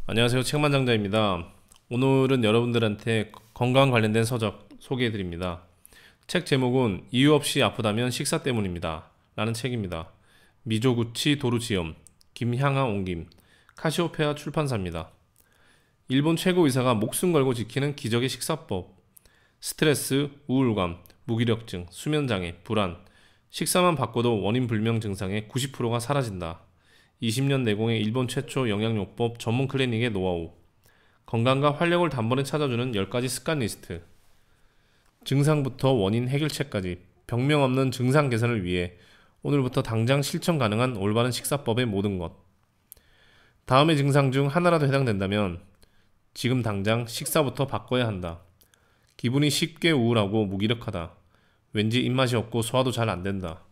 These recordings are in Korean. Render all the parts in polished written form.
안녕하세요. 책만장자입니다. 오늘은 여러분들한테 건강 관련된 서적 소개해드립니다. 책 제목은 이유 없이 아프다면 식사 때문입니다. 라는 책입니다. 미조구치 도루지엄, 김향아 옹김, 카시오페아 출판사입니다. 일본 최고 의사가 목숨 걸고 지키는 기적의 식사법. 스트레스, 우울감, 무기력증, 수면장애, 불안, 식사만 바꿔도 원인 불명 증상의 90%가 사라진다. 20년 내공의 일본 최초 영양요법 전문 클리닉의 노하우. 건강과 활력을 단번에 찾아주는 10가지 습관 리스트. 증상부터 원인 해결책까지 병명 없는 증상 개선을 위해 오늘부터 당장 실천 가능한 올바른 식사법의 모든 것. 다음의 증상 중 하나라도 해당된다면 지금 당장 식사부터 바꿔야 한다. 기분이 쉽게 우울하고 무기력하다. 왠지 입맛이 없고 소화도 잘 안 된다.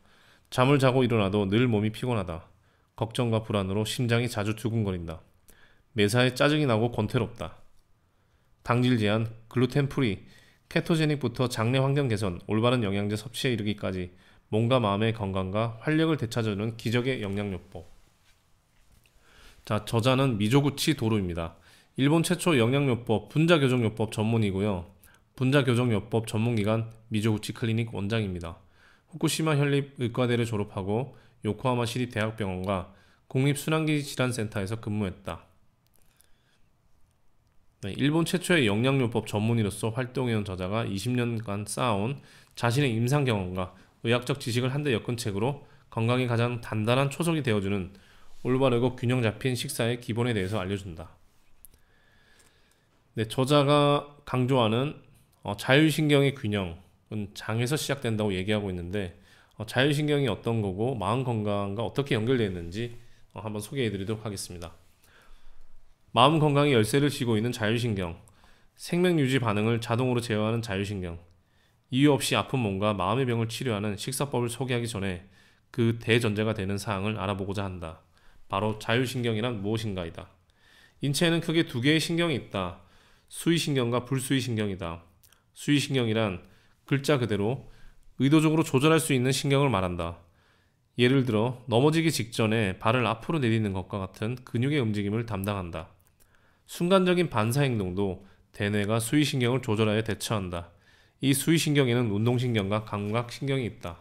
잠을 자고 일어나도 늘 몸이 피곤하다. 걱정과 불안으로 심장이 자주 두근거린다. 매사에 짜증이 나고 권태롭다. 당질 제한, 글루텐 프리, 케토제닉부터 장내 환경 개선, 올바른 영양제 섭취에 이르기까지 몸과 마음의 건강과 활력을 되찾아주는 기적의 영양요법. 자, 저자는 미조구치 도루입니다. 일본 최초 영양요법 분자교정요법 전문이고요. 분자교정요법 전문기관 미조구치 클리닉 원장입니다. 후쿠시마 현립의과대를 졸업하고 요코하마 시립대학병원과 국립순환기질환센터에서 근무했다. 일본 최초의 영양요법 전문의로서 활동해온 저자가 20년간 쌓아온 자신의 임상 경험과 의학적 지식을 한데 엮은 책으로 건강에 가장 단단한 초석이 되어주는 올바르고 균형 잡힌 식사의 기본에 대해서 알려준다. 네, 저자가 강조하는 자율신경의 균형은 장에서 시작된다고 얘기하고 있는데 자율신경이 어떤 거고 마음 건강과 어떻게 연결되어 있는지 한번 소개해 드리도록 하겠습니다. 마음 건강의 열쇠를 쥐고 있는 자율신경, 생명유지 반응을 자동으로 제어하는 자율신경, 이유 없이 아픈 몸과 마음의 병을 치료하는 식사법을 소개하기 전에 그 대전제가 되는 사항을 알아보고자 한다. 바로 자율신경이란 무엇인가이다. 인체에는 크게 두 개의 신경이 있다. 수의신경과 불수의신경이다. 수의신경이란 글자 그대로 의도적으로 조절할 수 있는 신경을 말한다. 예를 들어 넘어지기 직전에 발을 앞으로 내딛는 것과 같은 근육의 움직임을 담당한다. 순간적인 반사 행동도 대뇌가 수의신경을 조절하여 대처한다. 이 수의신경에는 운동신경과 감각신경이 있다.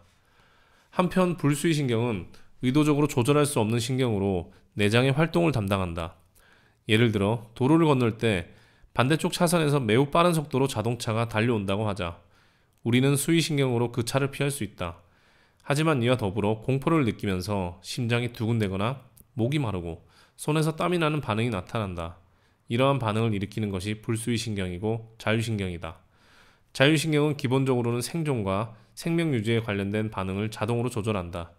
한편 불수의신경은 의도적으로 조절할 수 없는 신경으로 내장의 활동을 담당한다. 예를 들어 도로를 건널 때 반대쪽 차선에서 매우 빠른 속도로 자동차가 달려온다고 하자. 우리는 수의신경으로 그 차를 피할 수 있다. 하지만 이와 더불어 공포를 느끼면서 심장이 두근대거나 목이 마르고 손에서 땀이 나는 반응이 나타난다. 이러한 반응을 일으키는 것이 불수의신경이고 자율신경이다. 자율신경은 기본적으로는 생존과 생명 유지에 관련된 반응을 자동으로 조절한다.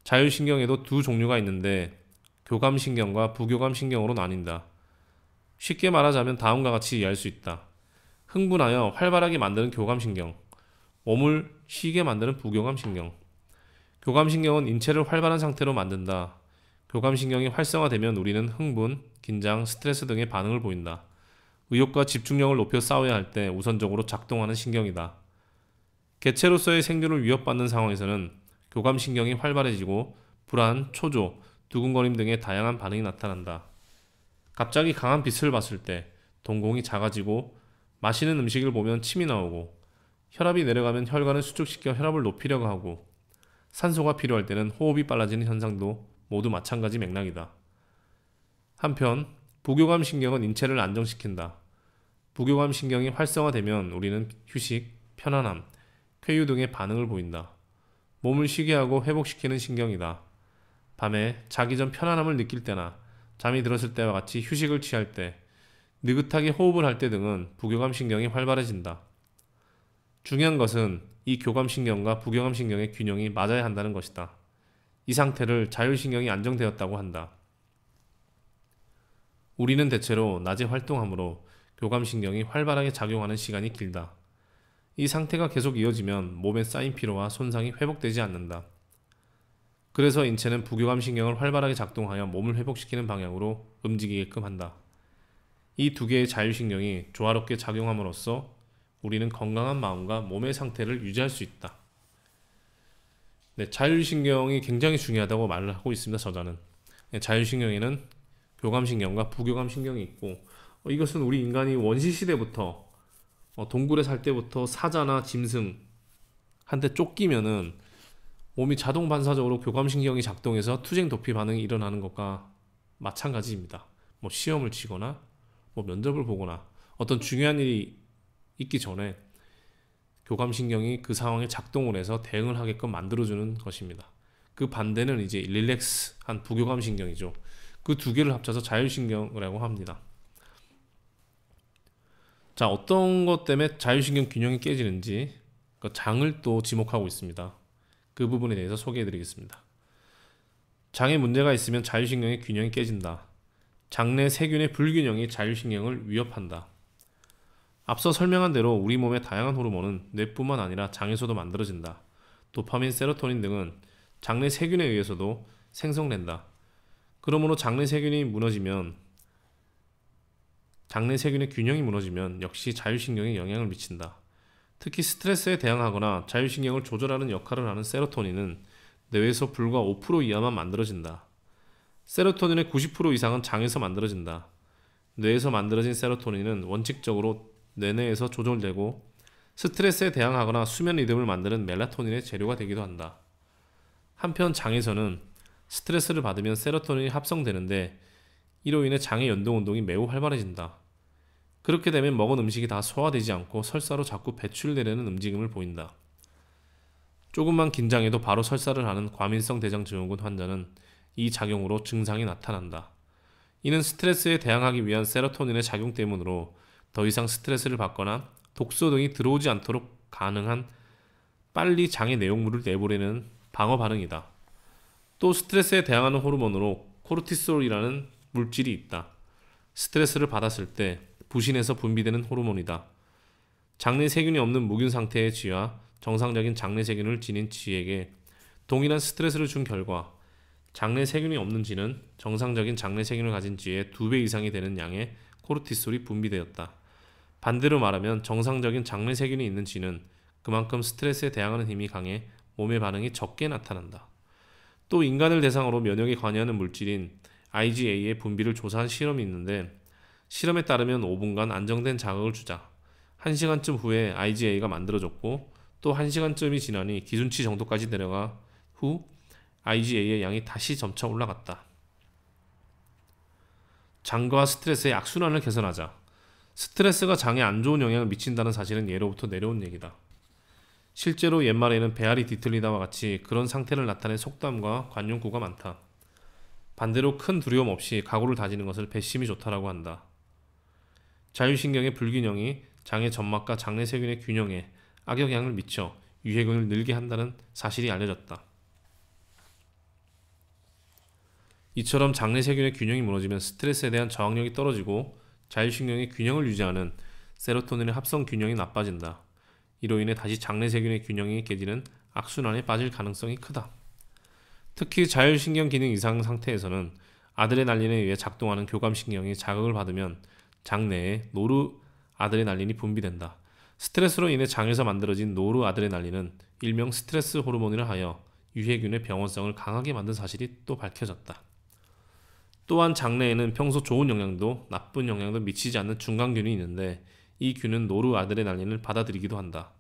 자율신경에도 두 종류가 있는데 교감신경과 부교감신경으로 나뉜다. 쉽게 말하자면 다음과 같이 이해할 수 있다. 흥분하여 활발하게 만드는 교감신경, 몸을 쉬게 만드는 부교감신경. 교감신경은 인체를 활발한 상태로 만든다. 교감신경이 활성화되면 우리는 흥분, 긴장, 스트레스 등의 반응을 보인다. 의욕과 집중력을 높여 싸워야 할 때 우선적으로 작동하는 신경이다. 개체로서의 생존을 위협받는 상황에서는 교감신경이 활발해지고 불안, 초조, 두근거림 등의 다양한 반응이 나타난다. 갑자기 강한 빛을 봤을 때 동공이 작아지고 맛있는 음식을 보면 침이 나오고 혈압이 내려가면 혈관을 수축시켜 혈압을 높이려고 하고 산소가 필요할 때는 호흡이 빨라지는 현상도 모두 마찬가지 맥락이다. 한편 부교감신경은 인체를 안정시킨다. 부교감신경이 활성화되면 우리는 휴식, 편안함, 쾌유 등의 반응을 보인다. 몸을 쉬게 하고 회복시키는 신경이다. 밤에 자기 전 편안함을 느낄 때나 잠이 들었을 때와 같이 휴식을 취할 때, 느긋하게 호흡을 할 때 등은 부교감신경이 활발해진다. 중요한 것은 이 교감신경과 부교감신경의 균형이 맞아야 한다는 것이다. 이 상태를 자율신경이 안정되었다고 한다. 우리는 대체로 낮에 활동하므로 교감신경이 활발하게 작용하는 시간이 길다. 이 상태가 계속 이어지면 몸에 쌓인 피로와 손상이 회복되지 않는다. 그래서 인체는 부교감신경을 활발하게 작동하여 몸을 회복시키는 방향으로 움직이게끔 한다. 이 두 개의 자율신경이 조화롭게 작용함으로써 우리는 건강한 마음과 몸의 상태를 유지할 수 있다. 네, 자율신경이 굉장히 중요하다고 말을 하고 있습니다. 저자는. 네, 자율신경에는 교감신경과 부교감신경이 있고, 이것은 우리 인간이 원시시대부터 동굴에 살 때부터 사자나 짐승 한테 쫓기면은 몸이 자동 반사적으로 교감신경이 작동해서 투쟁 도피 반응이 일어나는 것과 마찬가지입니다. 뭐 시험을 치거나 뭐 면접을 보거나 어떤 중요한 일이 있기 전에 교감신경이 그 상황에 작동을 해서 대응을 하게끔 만들어주는 것입니다. 그 반대는 이제 릴렉스한 부교감신경이죠. 그 두 개를 합쳐서 자율신경이라고 합니다. 자, 어떤 것 때문에 자율신경 균형이 깨지는지 그 장을 또 지목하고 있습니다. 그 부분에 대해서 소개해 드리겠습니다. 장에 문제가 있으면 자율신경의 균형이 깨진다. 장내 세균의 불균형이 자율신경을 위협한다. 앞서 설명한 대로 우리 몸의 다양한 호르몬은 뇌뿐만 아니라 장에서도 만들어진다. 도파민, 세로토닌 등은 장내 세균에 의해서도 생성된다. 그러므로 장내 세균의 균형이 무너지면 역시 자율신경에 영향을 미친다. 특히 스트레스에 대항하거나 자율신경을 조절하는 역할을 하는 세로토닌은 뇌에서 불과 5% 이하만 만들어진다. 세로토닌의 90% 이상은 장에서 만들어진다. 뇌에서 만들어진 세로토닌은 원칙적으로 뇌내에서 조절되고 스트레스에 대항하거나 수면 리듬을 만드는 멜라토닌의 재료가 되기도 한다. 한편 장에서는 스트레스를 받으면 세로토닌이 합성되는데 이로 인해 장의 연동운동이 매우 활발해진다. 그렇게 되면 먹은 음식이 다 소화되지 않고 설사로 자꾸 배출되려는 움직임을 보인다. 조금만 긴장해도 바로 설사를 하는 과민성 대장증후군 환자는 이 작용으로 증상이 나타난다. 이는 스트레스에 대항하기 위한 세로토닌의 작용 때문으로 더 이상 스트레스를 받거나 독소 등이 들어오지 않도록 가능한 빨리 장의 내용물을 내보내는 방어 반응이다. 또 스트레스에 대항하는 호르몬으로 코르티솔이라는 물질이 있다. 스트레스를 받았을 때 부신해서 분비되는 호르몬이다. 장내 세균이 없는 무균 상태의 쥐와 정상적인 장내 세균을 지닌 쥐에게 동일한 스트레스를 준 결과 장내 세균이 없는 쥐는 정상적인 장내 세균을 가진 쥐의 2배 이상이 되는 양의 코르티솔이 분비되었다. 반대로 말하면 정상적인 장내 세균이 있는 쥐는 그만큼 스트레스에 대항하는 힘이 강해 몸의 반응이 적게 나타난다. 또 인간을 대상으로 면역에 관여하는 물질인 IgA의 분비를 조사한 실험이 있는데 실험에 따르면 5분간 안정된 자극을 주자 1시간쯤 후에 IgA가 만들어졌고 또 1시간쯤이 지나니 기준치 정도까지 내려가 후 IgA의 양이 다시 점차 올라갔다. 장과 스트레스의 악순환을 개선하자. 스트레스가 장에 안 좋은 영향을 미친다는 사실은 예로부터 내려온 얘기다. 실제로 옛말에는 배알이 뒤틀리다와 같이 그런 상태를 나타낸 속담과 관용구가 많다. 반대로 큰 두려움 없이 각오를 다지는 것을 배심이 좋다라고 한다. 자율신경의 불균형이 장의 점막과 장내 세균의 균형에 악영향을 미쳐 유해균을 늘게 한다는 사실이 알려졌다. 이처럼 장내 세균의 균형이 무너지면 스트레스에 대한 저항력이 떨어지고 자율신경의 균형을 유지하는 세로토닌의 합성 균형이 나빠진다. 이로 인해 다시 장내 세균의 균형이 깨지는 악순환에 빠질 가능성이 크다. 특히 자율신경 기능 이상 상태에서는 아드레날린에 의해 작동하는 교감신경이 자극을 받으면 장내에 노르아드레날린이 분비된다. 스트레스로 인해 장에서 만들어진 노르아드레날린은 일명 스트레스 호르몬이라 하여 유해균의 병원성을 강하게 만든 사실이 또 밝혀졌다. 또한 장내에는 평소 좋은 영향도 나쁜 영향도 미치지 않는 중간균이 있는데 이 균은 노르아드레날린을 받아들이기도 한다.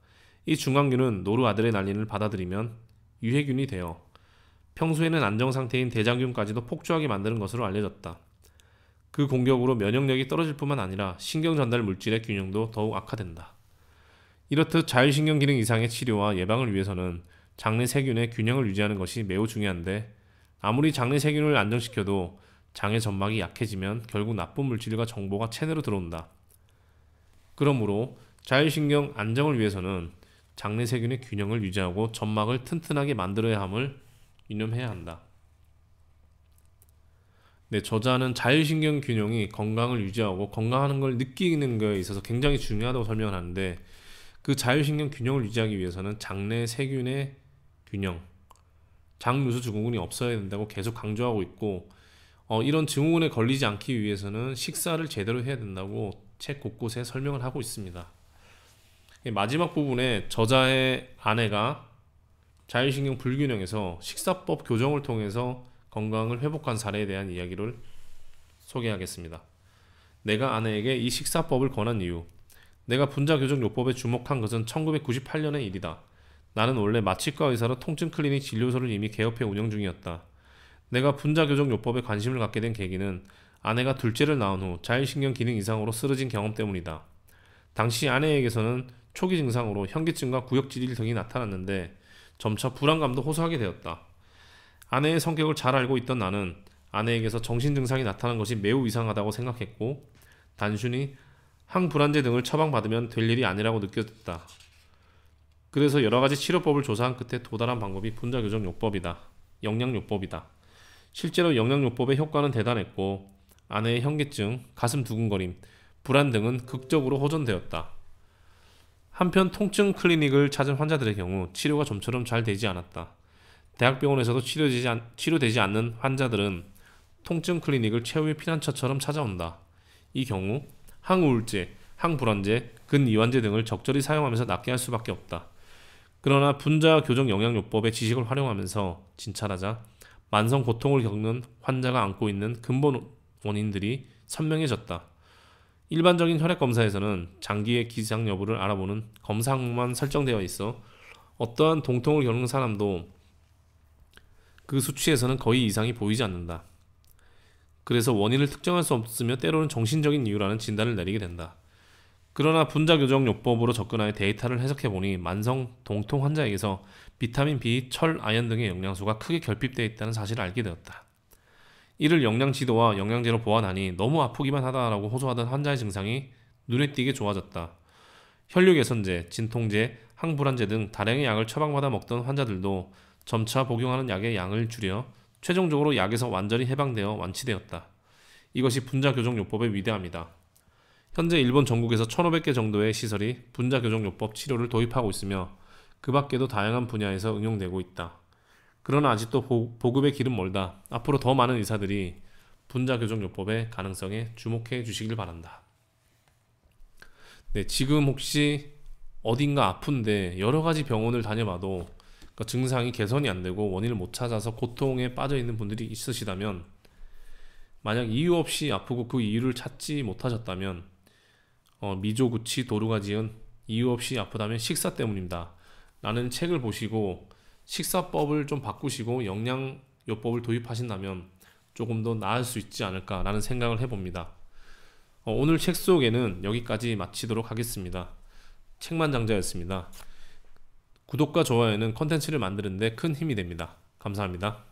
이 중간균은 노르아드레날린을 받아들이면 유해균이 되어 평소에는 안정상태인 대장균까지도 폭주하게 만드는 것으로 알려졌다. 그 공격으로 면역력이 떨어질 뿐만 아니라 신경전달 물질의 균형도 더욱 악화된다. 이렇듯 자율신경 기능 이상의 치료와 예방을 위해서는 장내 세균의 균형을 유지하는 것이 매우 중요한데 아무리 장내 세균을 안정시켜도 장의 점막이 약해지면 결국 나쁜 물질과 정보가 체내로 들어온다. 그러므로 자율신경 안정을 위해서는 장내 세균의 균형을 유지하고 점막을 튼튼하게 만들어야 함을 유념해야 한다. 네, 저자는 자율신경 균형이 건강을 유지하고 건강한 걸 느끼는 것에 있어서 굉장히 중요하다고 설명을 하는데 그 자율신경 균형을 유지하기 위해서는 장내 세균의 균형, 장누수 증후군이 없어야 된다고 계속 강조하고 있고 이런 증후군에 걸리지 않기 위해서는 식사를 제대로 해야 된다고 책 곳곳에 설명을 하고 있습니다. 마지막 부분에 저자의 아내가 자율신경 불균형에서 식사법 교정을 통해서 건강을 회복한 사례에 대한 이야기를 소개하겠습니다. 내가 아내에게 이 식사법을 권한 이유. 내가 분자교정요법에 주목한 것은 1998년의 일이다. 나는 원래 마취과 의사로 통증 클리닉 진료소를 이미 개업해 운영 중이었다. 내가 분자교정요법에 관심을 갖게 된 계기는 아내가 둘째를 낳은 후 자율신경 기능 이상으로 쓰러진 경험 때문이다. 당시 아내에게서는 초기 증상으로 현기증과 구역질일 등이 나타났는데 점차 불안감도 호소하게 되었다. 아내의 성격을 잘 알고 있던 나는 아내에게서 정신 증상이 나타난 것이 매우 이상하다고 생각했고 단순히 항불안제 등을 처방받으면 될 일이 아니라고 느꼈다. 그래서 여러가지 치료법을 조사한 끝에 도달한 방법이 분자교정요법이다. 영양요법이다. 실제로 영양요법의 효과는 대단했고 아내의 현기증, 가슴 두근거림, 불안 등은 극적으로 호전되었다. 한편 통증 클리닉을 찾은 환자들의 경우 치료가 좀처럼 잘 되지 않았다. 대학병원에서도 치료되지 않는 환자들은 통증 클리닉을 최후의 피난처처럼 찾아온다. 이 경우 항우울제, 항불안제, 근이완제 등을 적절히 사용하면서 낫게 할 수밖에 없다. 그러나 분자교정영양요법의 지식을 활용하면서 진찰하자 만성 고통을 겪는 환자가 안고 있는 근본 원인들이 선명해졌다. 일반적인 혈액검사에서는 장기의 기상 여부를 알아보는 검사 항목만 설정되어 있어 어떠한 동통을 겪는 사람도 그 수치에서는 거의 이상이 보이지 않는다. 그래서 원인을 특정할 수 없으며 때로는 정신적인 이유라는 진단을 내리게 된다. 그러나 분자교정요법으로 접근하여 데이터를 해석해보니 만성 동통 환자에게서 비타민 B, 철, 아연 등의 영양소가 크게 결핍되어 있다는 사실을 알게 되었다. 이를 영양지도와 영양제로 보완하니 너무 아프기만 하다라고 호소하던 환자의 증상이 눈에 띄게 좋아졌다. 혈류개선제, 진통제, 항불안제 등 다량의 약을 처방받아 먹던 환자들도 점차 복용하는 약의 양을 줄여 최종적으로 약에서 완전히 해방되어 완치되었다. 이것이 분자교정요법의 위대함이다. 현재 일본 전국에서 1500개 정도의 시설이 분자교정요법 치료를 도입하고 있으며 그 밖에도 다양한 분야에서 응용되고 있다. 그러나 아직도 보급의 길은 멀다. 앞으로 더 많은 의사들이 분자교정요법의 가능성에 주목해 주시길 바란다. 네, 지금 혹시 어딘가 아픈데 여러가지 병원을 다녀봐도 증상이 개선이 안되고 원인을 못 찾아서 고통에 빠져있는 분들이 있으시다면, 만약 이유 없이 아프고 그 이유를 찾지 못하셨다면 미조구치 도루가 지은 이유 없이 아프다면 식사 때문입니다 라는 책을 보시고 식사법을 좀 바꾸시고 영양요법을 도입하신다면 조금 더 나을 수 있지 않을까 라는 생각을 해봅니다. 오늘 책 소개는 여기까지 마치도록 하겠습니다. 책만장자였습니다. 구독과 좋아요는 컨텐츠를 만드는 데 큰 힘이 됩니다. 감사합니다.